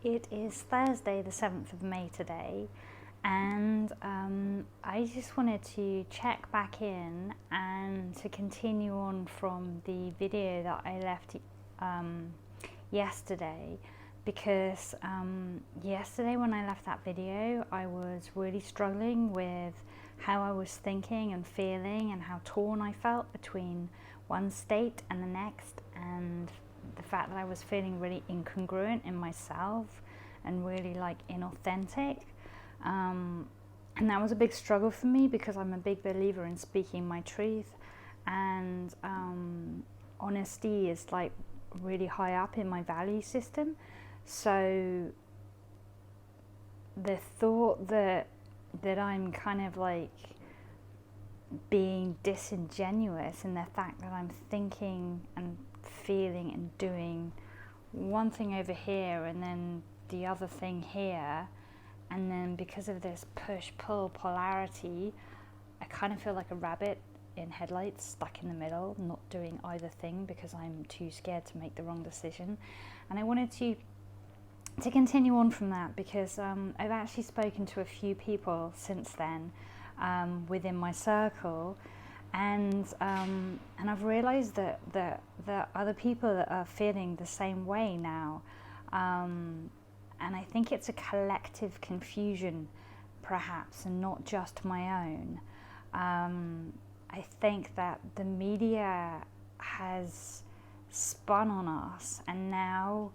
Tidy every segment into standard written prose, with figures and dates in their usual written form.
It is Thursday, the 7th of May today, and I just wanted to check back in and to continue on from the video that I left yesterday, because yesterday when I left that video, I was really struggling with how I was thinking and feeling and how torn I felt between one state and the next, and the fact that I was feeling really incongruent in myself and really like inauthentic, and that was a big struggle for me because I'm a big believer in speaking my truth, and honesty is like really high up in my value system. So the thought that I'm kind of like being disingenuous in the fact that I'm thinking and feeling and doing one thing over here and then the other thing here, and then because of this push-pull polarity, I kind of feel like a rabbit in headlights, stuck in the middle, not doing either thing because I'm too scared to make the wrong decision. And I wanted to continue on from that because I've actually spoken to a few people since then within my circle, and I've realized that other people that are feeling the same way now, and I think it's a collective confusion perhaps, and not just my own. I think that the media has spun on us, and now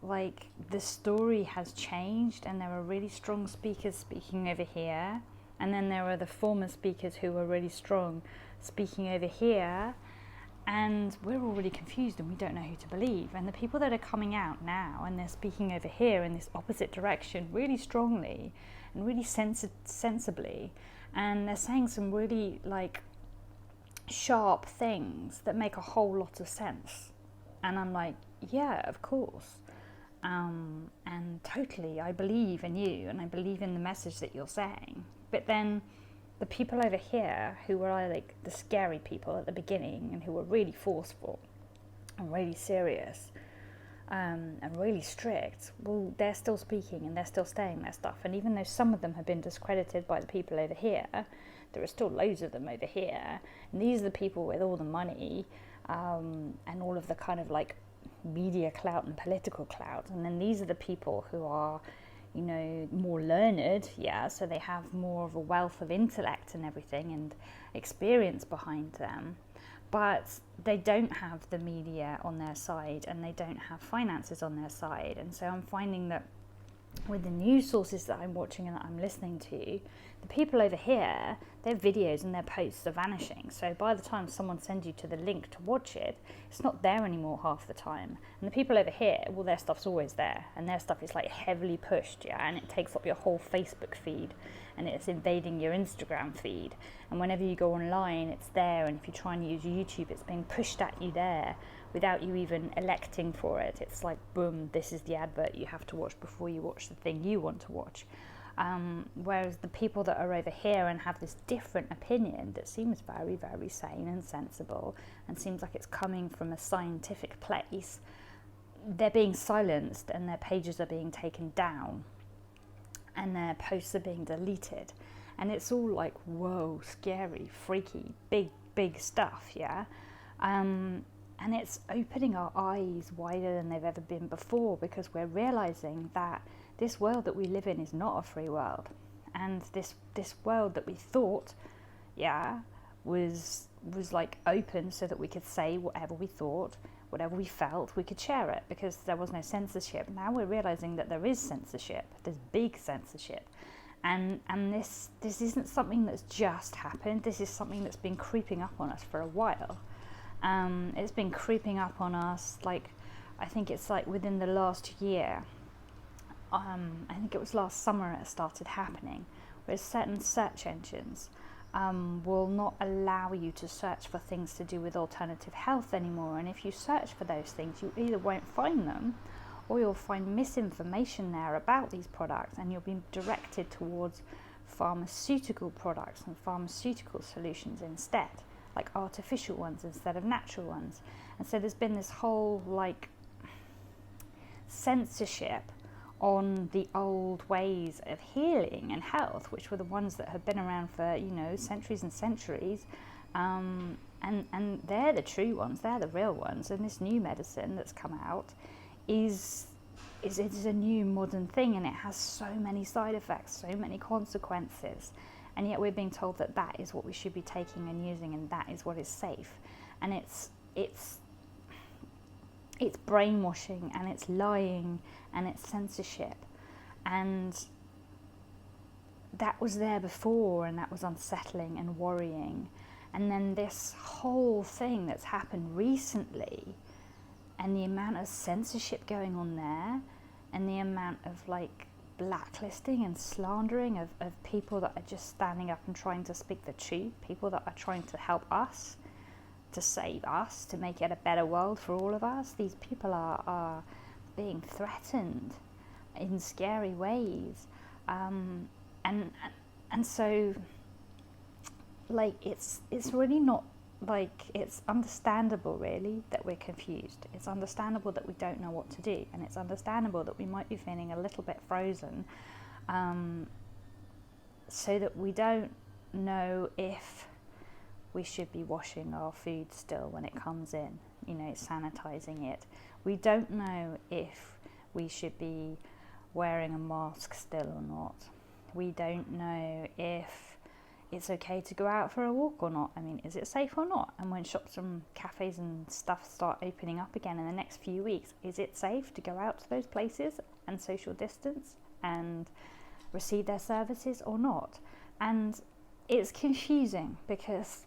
like the story has changed, and there are really strong speakers speaking over here, and then there are the former speakers who are really strong speaking over here, and we're all really confused and we don't know who to believe. And the people that are coming out now and they're speaking over here in this opposite direction really strongly and really sensibly, and they're saying some really like sharp things that make a whole lot of sense, and I'm like, yeah, of course. And totally, I believe in you and I believe in the message that you're saying. But then the people over here who were like the scary people at the beginning and who were really forceful and really serious and really strict, well, they're still speaking and they're still saying their stuff. And even though some of them have been discredited by the people over here, there are still loads of them over here. And these are the people with all the money and all of the kind of like media clout and political clout, and then these are the people who are, you know, more learned, so they have more of a wealth of intellect and everything and experience behind them, but they don't have the media on their side and they don't have finances on their side. And so I'm finding that with the news sources that I'm watching and that I'm listening to, the people over here, their videos and their posts are vanishing. So by the time someone sends you to the link to watch it, it's not there anymore half the time. And the people over here, well, their stuff's always there, and their stuff is like heavily pushed, and it takes up your whole Facebook feed, and it's invading your Instagram feed. And whenever you go online, it's there, and if you try and use YouTube, it's being pushed at you there without you even electing for it. It's like, boom, this is the advert you have to watch before you watch the thing you want to watch. Whereas the people that are over here and have this different opinion that seems very, very sane and sensible and seems like it's coming from a scientific place, they're being silenced and their pages are being taken down and their posts are being deleted. And it's all like, whoa, scary, freaky, big stuff, and it's opening our eyes wider than they've ever been before, because we're realizing that this world that we live in is not a free world. And this world that we thought, was like open so that we could say whatever we thought, whatever we felt, we could share it because there was no censorship. Now we're realizing that there is censorship, there's big censorship. And this isn't something that's just happened, this is something that's been creeping up on us for a while. It's been creeping up on us, like, I think it's like within the last year. I think it was last summer it started happening, where certain search engines will not allow you to search for things to do with alternative health anymore. And if you search for those things, you either won't find them, or you'll find misinformation there about these products, and you'll be directed towards pharmaceutical products and pharmaceutical solutions instead, like artificial ones instead of natural ones. And so there's been this whole like censorship on the old ways of healing and health, which were the ones that have been around for, centuries and centuries. And they're the true ones, they're the real ones. And this new medicine that's come out is a new modern thing, and it has so many side effects, so many consequences. And yet we're being told that that is what we should be taking and using, and that is what is safe. And it's brainwashing, and it's lying, and it's censorship. And that was there before, and that was unsettling and worrying. And then this whole thing that's happened recently, and the amount of censorship going on there, and the amount of like blacklisting and slandering of people that are just standing up and trying to speak the truth, people that are trying to help us, to save us, to make it a better world for all of us. These people are being threatened in scary ways, and so like it's really not like, it's understandable really that we're confused. It's understandable that we don't know what to do, and it's understandable that we might be feeling a little bit frozen, so that we don't know if we should be washing our food still when it comes in, sanitizing it. We don't know if we should be wearing a mask still or not. We don't know if it's okay to go out for a walk or not. I mean, is it safe or not? And when shops and cafes and stuff start opening up again in the next few weeks, is it safe to go out to those places and social distance and receive their services or not? And it's confusing because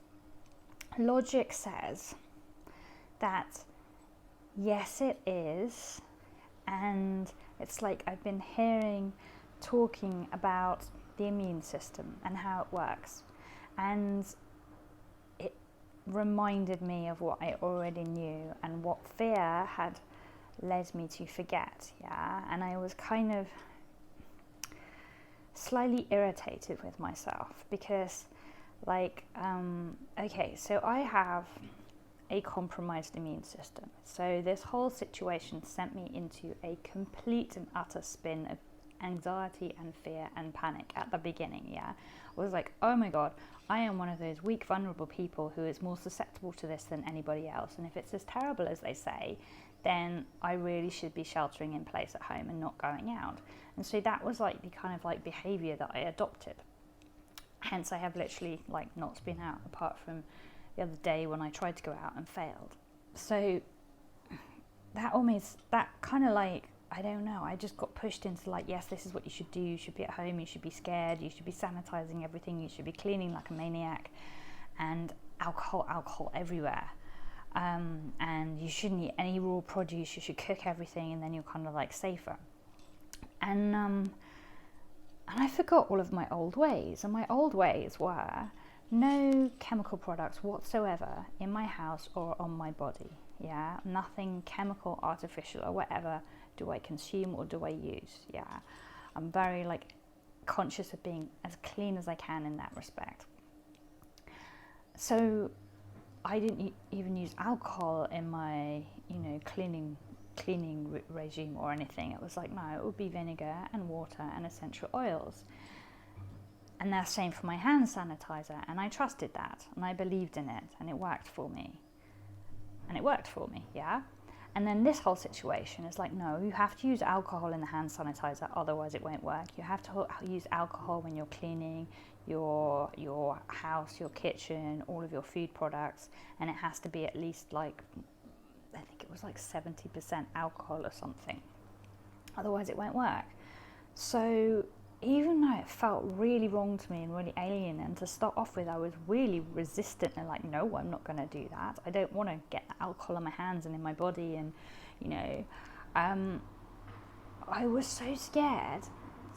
logic says that yes, it is. And it's like I've been talking about the immune system and how it works, and it reminded me of what I already knew and what fear had led me to forget. And I was kind of slightly irritated with myself because okay, so I have a compromised immune system, so this whole situation sent me into a complete and utter spin of anxiety and fear and panic at the beginning. I was like, oh my god, I am one of those weak, vulnerable people who is more susceptible to this than anybody else, and if it's as terrible as they say, then I really should be sheltering in place at home and not going out. And so that was like the kind of like behavior that I adopted. Hence I have literally like not been out, apart from the other day when I tried to go out and failed. So that kind of like, I don't know, I just got pushed into like, yes, this is what you should do. You should be at home, you should be scared, you should be sanitizing everything, you should be cleaning like a maniac, and alcohol everywhere. And you shouldn't eat any raw produce, you should cook everything, and then you're kind of like safer. And I forgot all of my old ways, and my old ways were no chemical products whatsoever in my house or on my body. Nothing chemical, artificial, or whatever do I consume or do I use. I'm very like conscious of being as clean as I can in that respect. So I didn't even use alcohol in my cleaning regime or anything. It was like, no, it would be vinegar and water and essential oils. And that's same for my hand sanitizer, and I trusted that, and I believed in it, and it worked for me. And then this whole situation is like, no, you have to use alcohol in the hand sanitizer, otherwise it won't work. You have to use alcohol when you're cleaning your house, your kitchen, all of your food products, and it has to be at least like, I think it was like 70% alcohol or something. Otherwise it won't work. So even though it felt really wrong to me and really alien, and to start off with I was really resistant and like, no, I'm not going to do that. I don't want to get alcohol on my hands and in my body, and I was so scared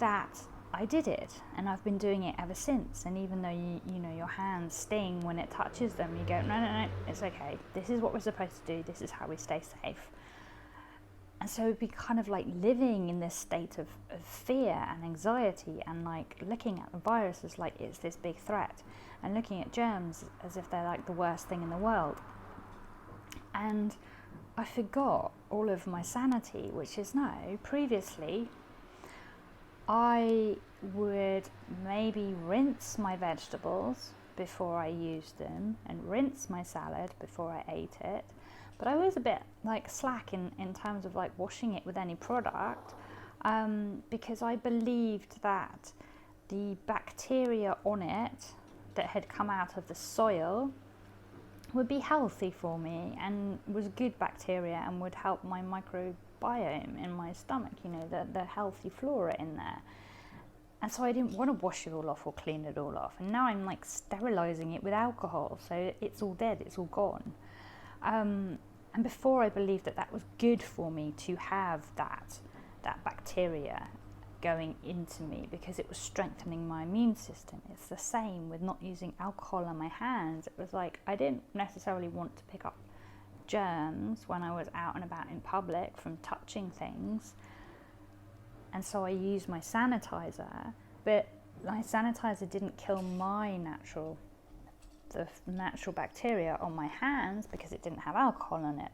that I did it, and I've been doing it ever since. And even though your hands sting when it touches them, you go, no, it's okay, this is what we're supposed to do, this is how we stay safe. And so it'd be kind of like living in this state of fear and anxiety, and like looking at the virus as like it's this big threat, and looking at germs as if they're like the worst thing in the world. And I forgot all of my sanity, which is, no, previously I would maybe rinse my vegetables before I used them and rinse my salad before I ate it. But I was a bit like slack in terms of like washing it with any product, because I believed that the bacteria on it that had come out of the soil would be healthy for me and was good bacteria and would help my microbiome in my stomach, you know, the healthy flora in there. And so I didn't want to wash it all off or clean it all off. And now I'm like sterilizing it with alcohol. So it's all dead, it's all gone. And before I believed that that was good for me to have that bacteria going into me because it was strengthening my immune system. It's the same with not using alcohol on my hands. It was like I didn't necessarily want to pick up germs when I was out and about in public from touching things. And so I used my sanitizer, but my sanitizer didn't kill the natural bacteria on my hands because it didn't have alcohol in it.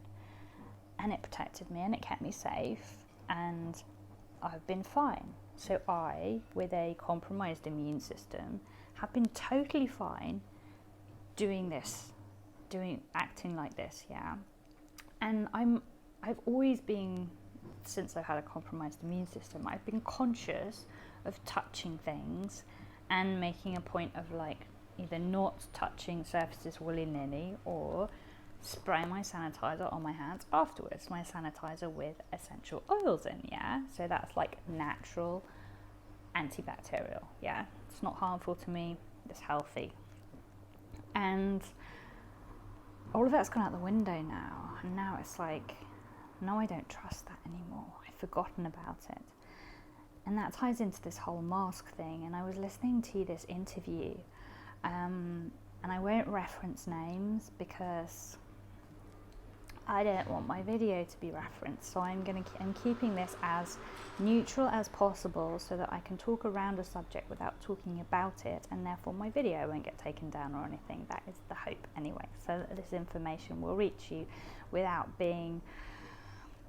And it protected me and it kept me safe, and I've been fine. So I, with a compromised immune system, have been totally fine acting like this, yeah. And I've always been, since I've had a compromised immune system, I've been conscious of touching things and making a point of like either not touching surfaces willy-nilly or spray my sanitizer on my hands afterwards, my sanitizer with essential oils in, yeah? So that's like natural antibacterial, yeah? It's not harmful to me, it's healthy. And all of that's gone out the window now, and now it's like, no, I don't trust that anymore. I've forgotten about it. And that ties into this whole mask thing. And I was listening to this interview, and I won't reference names because I don't want my video to be referenced. So I'm keeping this as neutral as possible so that I can talk around a subject without talking about it, and therefore my video won't get taken down or anything. That is the hope anyway, so that this information will reach you without being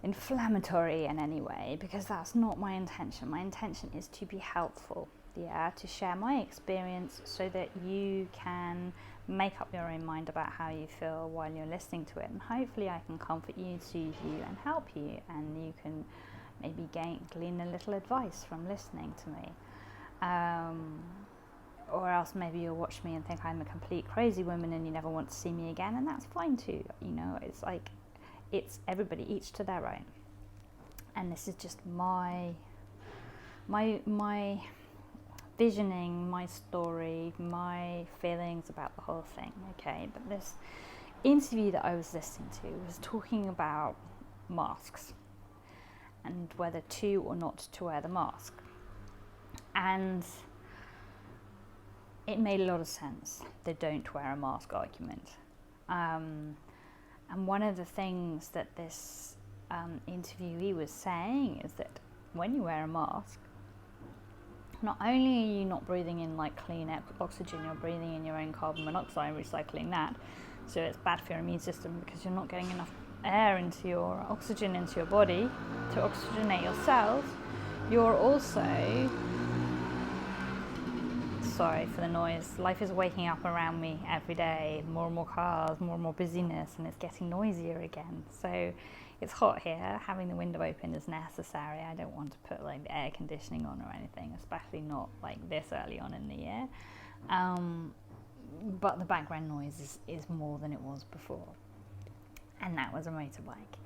inflammatory in any way, because that's not my intention. My intention is to be helpful, yeah, to share my experience so that you can make up your own mind about how you feel while you're listening to it, and hopefully I can comfort you, soothe you and help you, and you can maybe glean a little advice from listening to me, or else maybe you'll watch me and think I'm a complete crazy woman and you never want to see me again, and that's fine too, you know. It's like, it's everybody, each to their own. And this is just my visioning, my story, my feelings about the whole thing, okay? But this interview that I was listening to was talking about masks and whether to or not to wear the mask. And it made a lot of sense, the don't wear a mask argument. And one of the things that this interviewee was saying is that when you wear a mask, not only are you not breathing in like clean oxygen, you're breathing in your own carbon monoxide, recycling that. So it's bad for your immune system because you're not getting enough air into your oxygen into your body to oxygenate your cells. You're also, sorry for the noise, life is waking up around me every day, more and more cars, more and more busyness, and it's getting noisier again. So it's hot here, having the window open is necessary. I don't want to put like the air conditioning on or anything, especially not like this early on in the year. But the background noise is more than it was before. And that was a motorbike.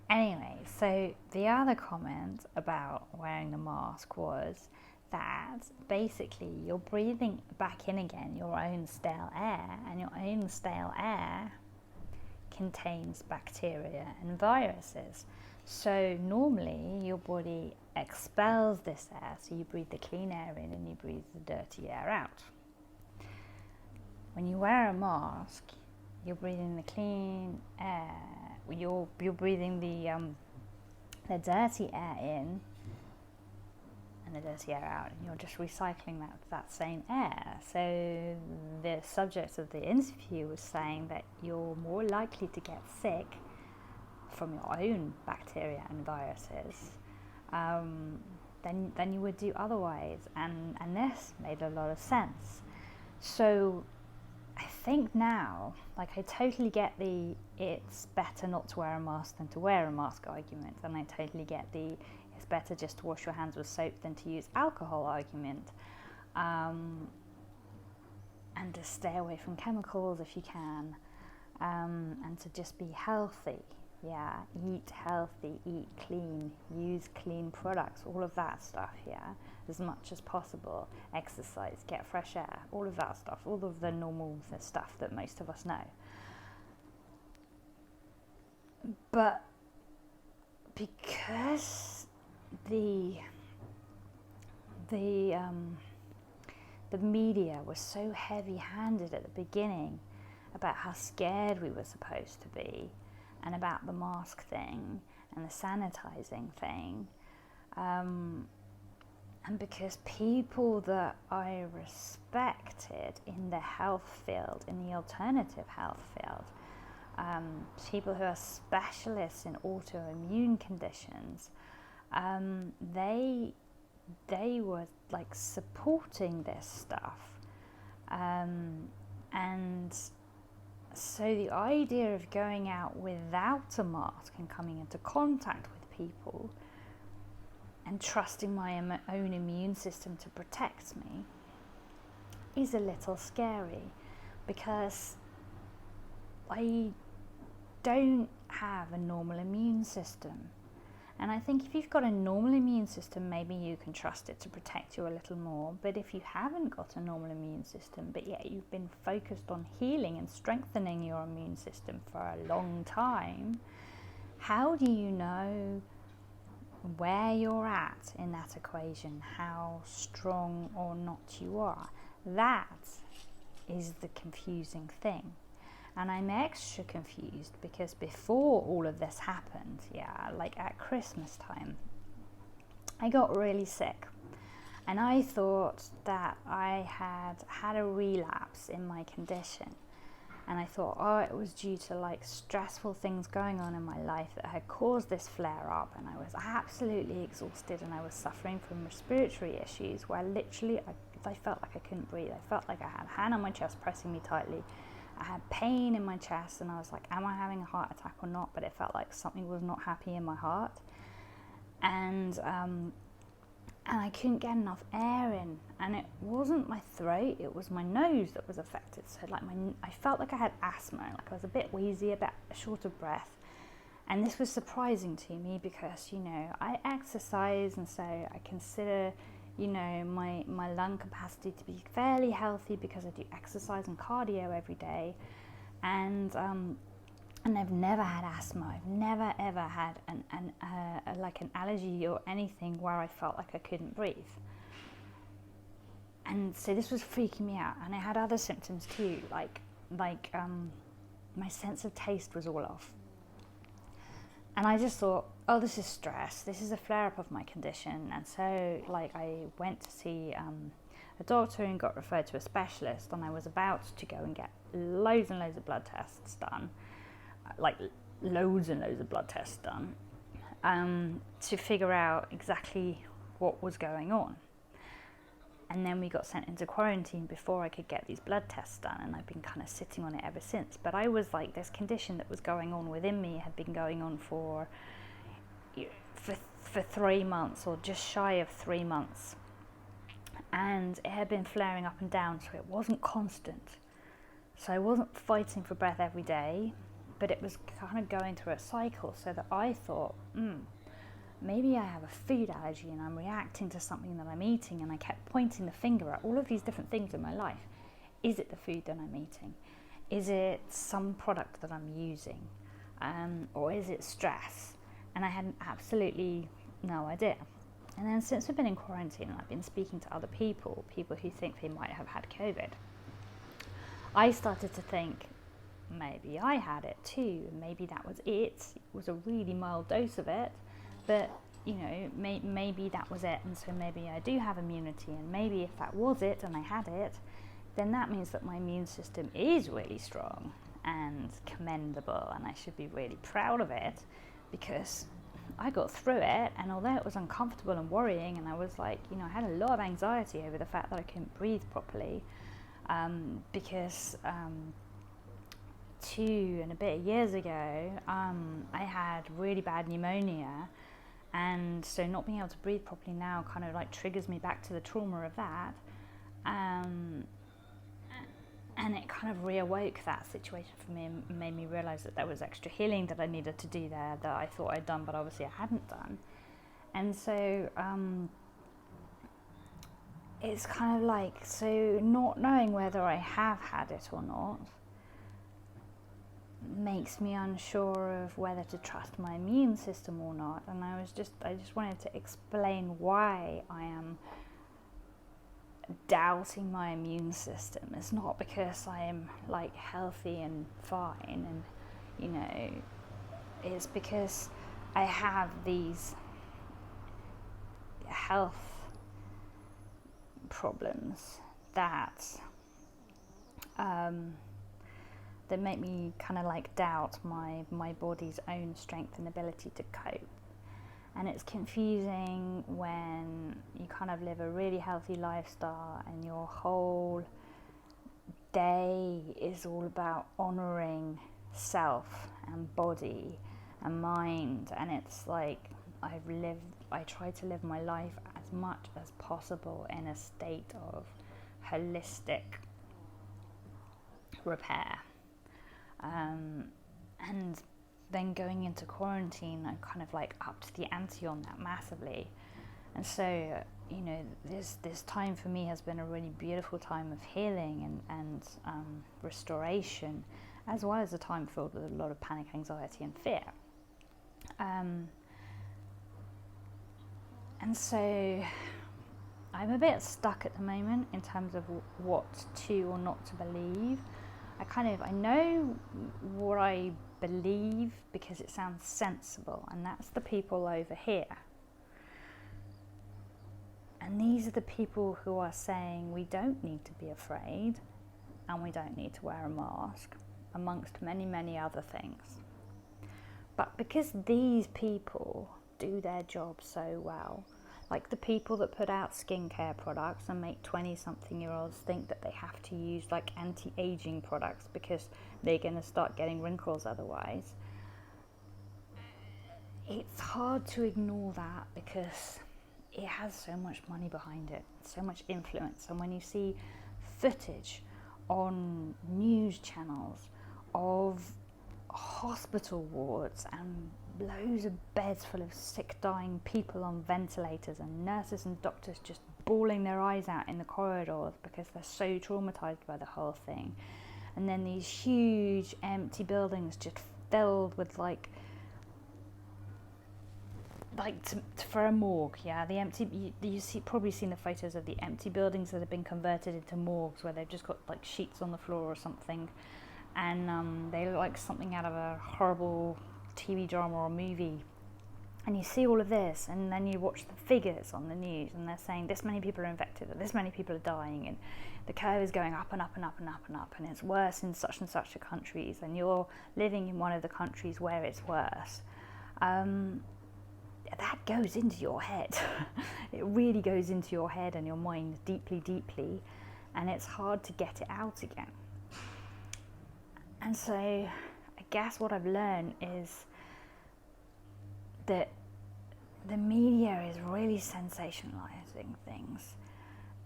Anyway, so the other comment about wearing the mask was that basically you're breathing back in again your own stale air, and your own stale air contains bacteria and viruses. So normally your body expels this air, so you breathe the clean air in and you breathe the dirty air out. When you wear a mask, you're breathing the clean air, you're breathing the dirty air in and the dirty air out, and you're just recycling that same air. So the subject of the interview was saying that you're more likely to get sick from your own bacteria and viruses than you would do otherwise. And this made a lot of sense. So I think now, like, I totally get the it's better not to wear a mask than to wear a mask argument, and I totally get the it's better just to wash your hands with soap than to use alcohol argument, and to stay away from chemicals if you can, and to just be healthy. Yeah, eat healthy, eat clean, use clean products, all of that stuff, yeah, as much as possible. Exercise, get fresh air, all of that stuff, all of the normal stuff that most of us know. But because the media was so heavy-handed at the beginning about how scared we were supposed to be, and about the mask thing and the sanitizing thing, and because people that I respected in the health field, in the alternative health field, people who are specialists in autoimmune conditions, they were like supporting this stuff, and so the idea of going out without a mask and coming into contact with people and trusting my own immune system to protect me is a little scary, because I don't have a normal immune system. And I think if you've got a normal immune system, maybe you can trust it to protect you a little more. But if you haven't got a normal immune system, but yet you've been focused on healing and strengthening your immune system for a long time, how do you know where you're at in that equation, how strong or not you are? That is the confusing thing. And I'm extra confused because before all of this happened, yeah, like at Christmas time, I got really sick. And I thought that I had a relapse in my condition. And I thought, oh, it was due to like stressful things going on in my life that had caused this flare up. And I was absolutely exhausted, and I was suffering from respiratory issues where literally I felt like I couldn't breathe. I felt like I had a hand on my chest pressing me tightly. I had pain in my chest, and I was like, am I having a heart attack or not? But it felt like something was not happy in my heart. And I couldn't get enough air in. And it wasn't my throat, it was my nose that was affected. So like I felt like I had asthma, like I was a bit wheezy, a bit short of breath. And this was surprising to me because, you know, I exercise, and so I consider, you know, my lung capacity to be fairly healthy because I do exercise and cardio every day, and I've never had asthma. I've never ever had an allergy or anything where I felt like I couldn't breathe. And so this was freaking me out, and I had other symptoms too, like my sense of taste was all off. And I just thought, oh, this is stress. This is a flare-up of my condition. And so, like, I went to see a doctor and got referred to a specialist. And I was about to go and get loads and loads of blood tests done, like loads and loads of blood tests done, to figure out exactly what was going on. And then we got sent into quarantine before I could get these blood tests done, and I've been kind of sitting on it ever since. But I was like, this condition that was going on within me had been going on for 3 months, or just shy of 3 months. And it had been flaring up and down, so it wasn't constant. So I wasn't fighting for breath every day, but it was kind of going through a cycle, so that I thought, maybe I have a food allergy and I'm reacting to something that I'm eating. And I kept pointing the finger at all of these different things in my life. Is it the food that I'm eating? Is it some product that I'm using? Or is it stress? And I had absolutely no idea. And then since we've been in quarantine and I've been speaking to other people who think they might have had COVID, I started to think, maybe I had it too. Maybe that was it. It was a really mild dose of it. But, you know, maybe that was it, and so maybe I do have immunity, and maybe if that was it and I had it, then that means that my immune system is really strong and commendable, and I should be really proud of it, because I got through it, and although it was uncomfortable and worrying, and I was like, I had a lot of anxiety over the fact that I couldn't breathe properly, because 2 and a bit years ago, I had really bad pneumonia, and so not being able to breathe properly now kind of like triggers me back to the trauma of that, and it kind of reawoke that situation for me and made me realise that there was extra healing that I needed to do there that I thought I'd done, but obviously I hadn't done. And so it's kind of like, so not knowing whether I have had it or not makes me unsure of whether to trust my immune system or not. And I just wanted to explain why I am doubting my immune system. It's not because I am like healthy and fine, and it's because I have these health problems that that make me kind of like doubt my body's own strength and ability to cope. And it's confusing when you kind of live a really healthy lifestyle and your whole day is all about honouring self and body and mind, and it's like I try to live my life as much as possible in a state of holistic repair, and then going into quarantine, I kind of like upped the ante on that massively. And so, this time for me has been a really beautiful time of healing and restoration, as well as a time filled with a lot of panic, anxiety and fear. And so I'm a bit stuck at the moment in terms of what to or not to believe. I know what I believe because it sounds sensible, and that's the people over here. And these are the people who are saying we don't need to be afraid and we don't need to wear a mask, amongst many, many other things. But because these people do their job so well, like the people that put out skincare products and make 20-something-year-olds think that they have to use like anti-aging products because they're going to start getting wrinkles otherwise, it's hard to ignore that because it has so much money behind it, so much influence. And when you see footage on news channels of hospital wards and loads of beds full of sick, dying people on ventilators, and nurses and doctors just bawling their eyes out in the corridors because they're so traumatized by the whole thing, and then these huge empty buildings just filled with for a morgue, the empty, probably seen the photos of the empty buildings that have been converted into morgues where they've just got like sheets on the floor or something, and they look like something out of a horrible TV drama or movie. And you see all of this, and then you watch the figures on the news, and they're saying this many people are infected, or this many people are dying, and the curve is going up and up and up and up and up, and it's worse in such and such countries, and you're living in one of the countries where it's worse. That goes into your head. It really goes into your head and your mind deeply, deeply, and it's hard to get it out again. And so I guess what I've learned is that the media is really sensationalizing things,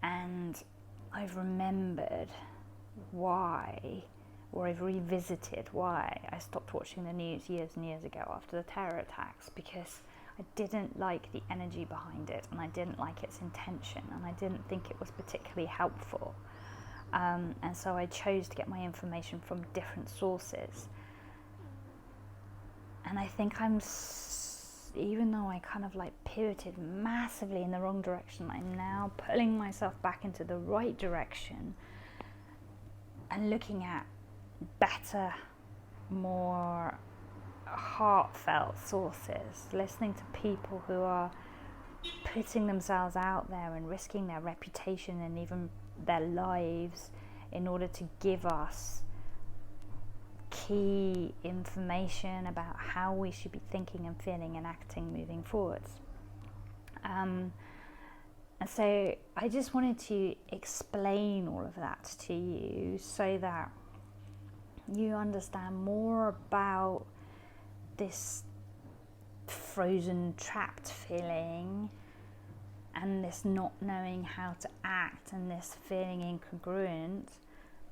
and I've remembered why, or I've revisited why I stopped watching the news years and years ago after the terror attacks, because I didn't like the energy behind it, and I didn't like its intention, and I didn't think it was particularly helpful. And so I chose to get my information from different sources. And I think even though I kind of like pivoted massively in the wrong direction, I'm now pulling myself back into the right direction and looking at better, more heartfelt sources, listening to people who are putting themselves out there and risking their reputation and even their lives in order to give us key information about how we should be thinking and feeling and acting moving forwards. And so I just wanted to explain all of that to you so that you understand more about this frozen, trapped feeling, and this not knowing how to act, and this feeling incongruent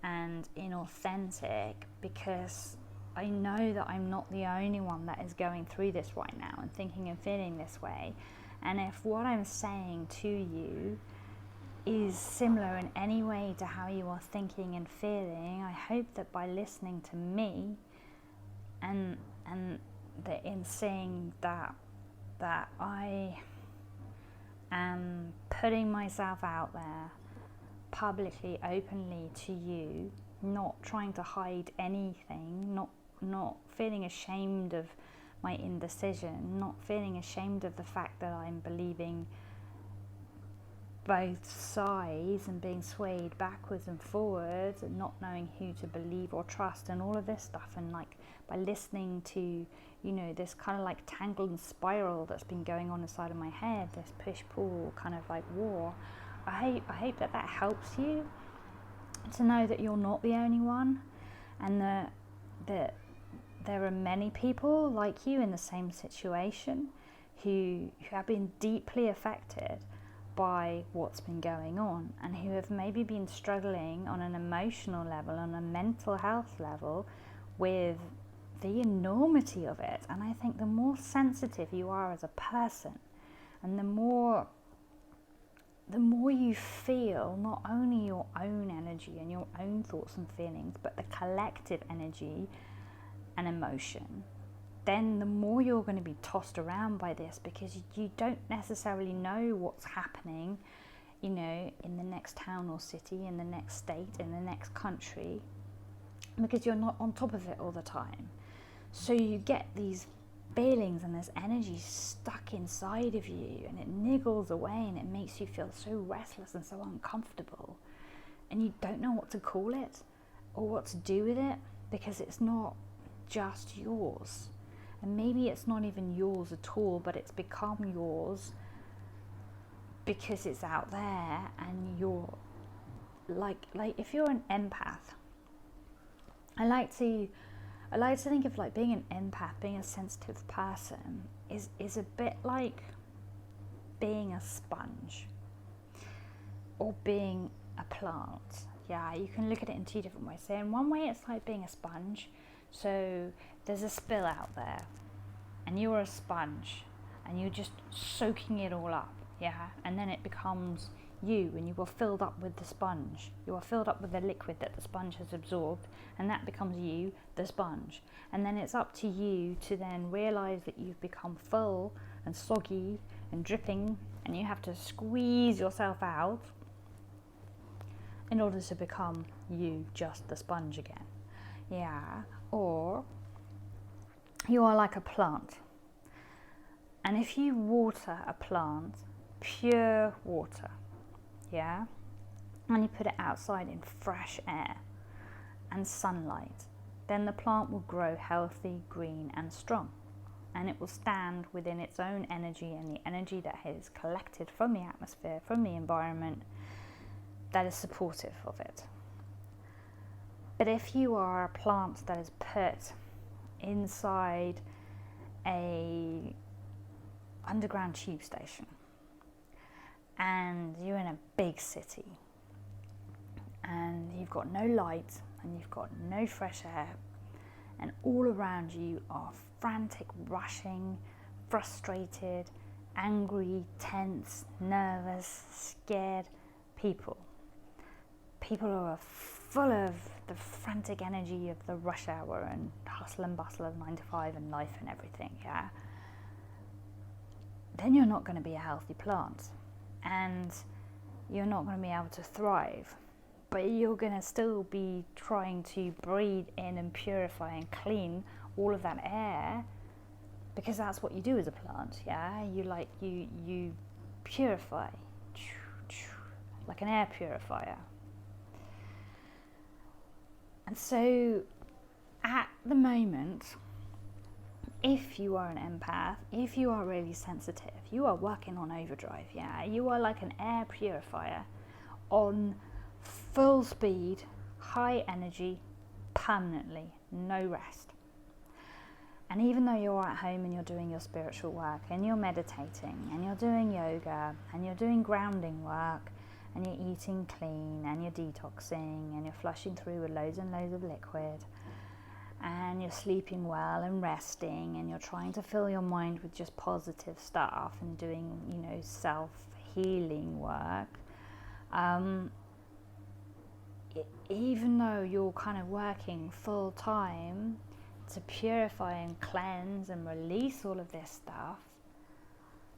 and inauthentic, because I know that I'm not the only one that is going through this right now and thinking and feeling this way. And if what I'm saying to you is similar in any way to how you are thinking and feeling, I hope that by listening to me and that in saying that I am putting myself out there publicly, openly to you, not trying to hide anything, not feeling ashamed of my indecision, not feeling ashamed of the fact that I'm believing both sides and being swayed backwards and forwards and not knowing who to believe or trust and all of this stuff. And like by listening to, you know, this kind of like tangled spiral that's been going on inside of my head, this push-pull kind of like war, I hope that helps you to know that you're not the only one, and that there are many people like you in the same situation who have been deeply affected by what's been going on, and who have maybe been struggling on an emotional level, on a mental health level, with the enormity of it. And I think the more sensitive you are as a person, and the more you feel not only your own energy and your own thoughts and feelings, but the collective energy and emotion, then the more you're going to be tossed around by this, because you don't necessarily know what's happening, you know, in the next town or city, in the next state, in the next country, because you're not on top of it all the time. So you get these feelings and this energy stuck inside of you, and it niggles away, and it makes you feel so restless and so uncomfortable, and you don't know what to call it or what to do with it, because it's not just yours. And maybe it's not even yours at all, but it's become yours because it's out there, and you're like if you're an empath, I like to think of like being an empath, being a sensitive person is a bit like being a sponge or being a plant. Yeah, you can look at it in two different ways. So in one way it's like being a sponge. So there's a spill out there, and you're a sponge, and you're just soaking it all up, yeah? And then it becomes you, and you are filled up with the sponge. You are filled up with the liquid that the sponge has absorbed, and that becomes you, the sponge. And then it's up to you to then realise that you've become full and soggy and dripping, and you have to squeeze yourself out in order to become you, just the sponge again. Yeah, or you are like a plant. And if you water a plant, pure water, yeah, and you put it outside in fresh air and sunlight, then the plant will grow healthy, green and strong. And it will stand within its own energy, and the energy that is collected from the atmosphere, from the environment, that is supportive of it. But if you are a plant that is put inside a underground tube station, and you're in a big city, and you've got no light, and you've got no fresh air, and all around you are frantic, rushing, frustrated, angry, tense, nervous, scared people who are full of the frantic energy of the rush hour and hustle and bustle of 9 to 5 and life and everything, yeah, then you're not going to be a healthy plant, and you're not going to be able to thrive. But you're going to still be trying to breathe in and purify and clean all of that air, because that's what you do as a plant, yeah? You purify, like an air purifier. And so at the moment, if you are an empath, if you are really sensitive, you are working on overdrive, yeah? You are like an air purifier on full speed, high energy, permanently, no rest. And even though you're at home and you're doing your spiritual work and you're meditating and you're doing yoga and you're doing grounding work and you're eating clean and you're detoxing and you're flushing through with loads and loads of liquid and you're sleeping well and resting and you're trying to fill your mind with just positive stuff and doing, you know, self-healing work, even though you're kind of working full time to purify and cleanse and release all of this stuff,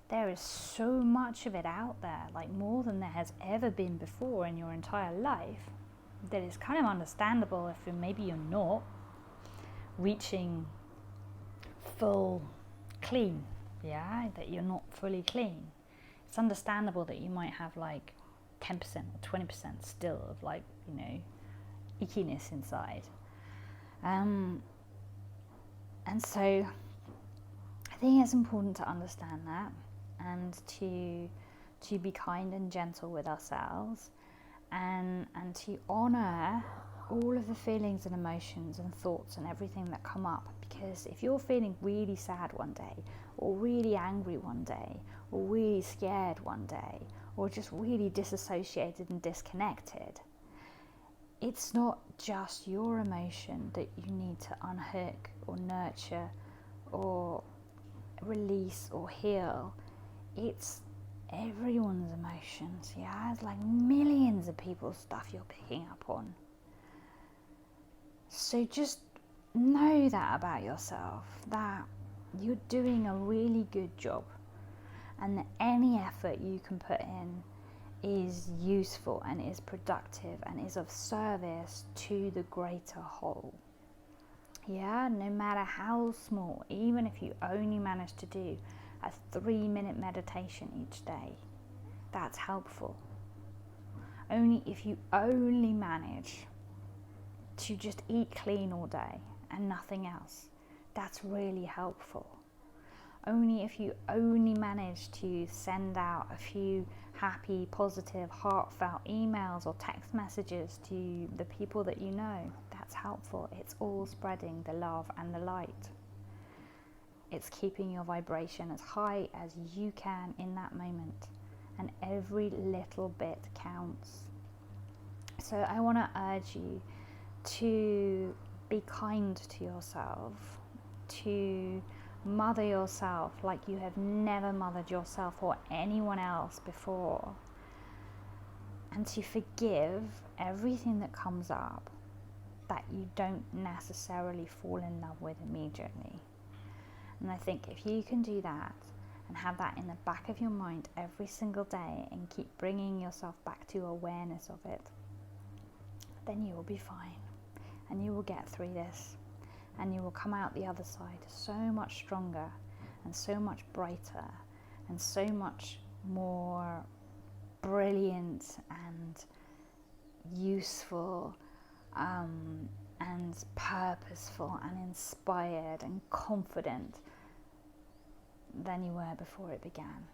there is so much of it out there, like more than there has ever been before in your entire life, that it's kind of understandable if maybe you're not reaching full clean, yeah, that you're not fully clean. It's understandable that you might have like 10% or 20% still of like, you know, ickiness inside. And so I think it's important to understand that and to be kind and gentle with ourselves and to honor all of the feelings and emotions and thoughts and everything that come up. Because if you're feeling really sad one day, or really angry one day, or really scared one day, or just really disassociated and disconnected, it's not just your emotion that you need to unhook or nurture or release or heal. It's everyone's emotions, yeah? It's like millions of people's stuff you're picking up on. So just know that about yourself, that you're doing a really good job and that any effort you can put in is useful and is productive and is of service to the greater whole. Yeah, no matter how small, even if you only manage to do a 3-minute meditation each day, that's helpful. Only if you only manage to just eat clean all day and nothing else, that's really helpful. Only if you only manage to send out a few happy, positive, heartfelt emails or text messages to the people that you know, that's helpful. It's all spreading the love and the light. It's keeping your vibration as high as you can in that moment, and every little bit counts. So I want to urge you to be kind to yourself, to mother yourself like you have never mothered yourself or anyone else before, and to forgive everything that comes up that you don't necessarily fall in love with immediately. And I think if you can do that and have that in the back of your mind every single day and keep bringing yourself back to awareness of it, then you will be fine and you will get through this. And you will come out the other side so much stronger and so much brighter and so much more brilliant and useful and purposeful and inspired and confident than you were before it began.